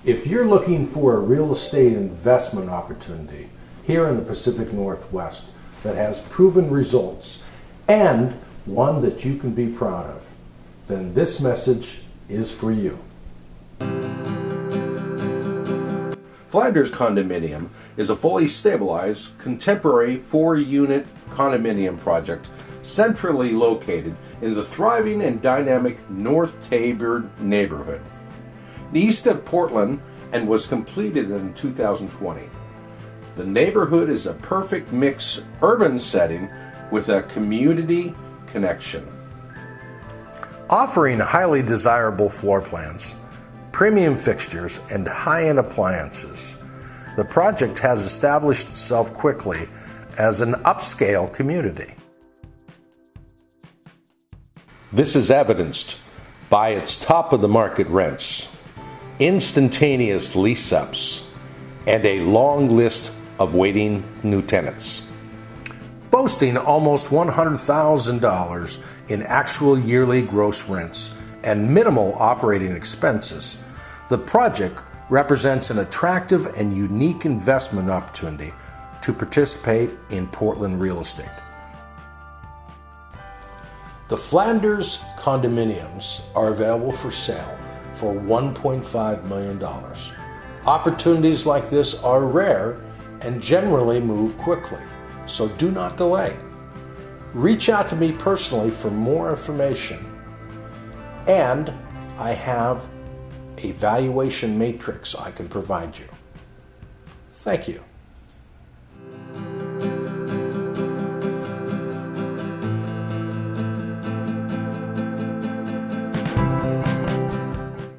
If you're looking for a real estate investment opportunity here in the Pacific Northwest that has proven results and one that you can be proud of, then this message is for you. Flanders Condominium is a fully stabilized, contemporary 4-unit condominium project centrally located in the thriving and dynamic North Tabor neighborhood, east of Portland, and was completed in 2020. The neighborhood is a perfect mix urban setting with a community connection. Offering highly desirable floor plans, premium fixtures, and high-end appliances, the project has established itself quickly as an upscale community. This is evidenced by its top-of-the-market rents, instantaneous lease-ups, and a long list of waiting new tenants. Boasting almost $100,000 in actual yearly gross rents and minimal operating expenses, the project represents an attractive and unique investment opportunity to participate in Portland real estate. The Flanders condominiums are available for sale for $1.5 million. Opportunities like this are rare and generally move quickly, so do not delay. Reach out to me personally for more information, and I have a valuation matrix I can provide you. Thank you.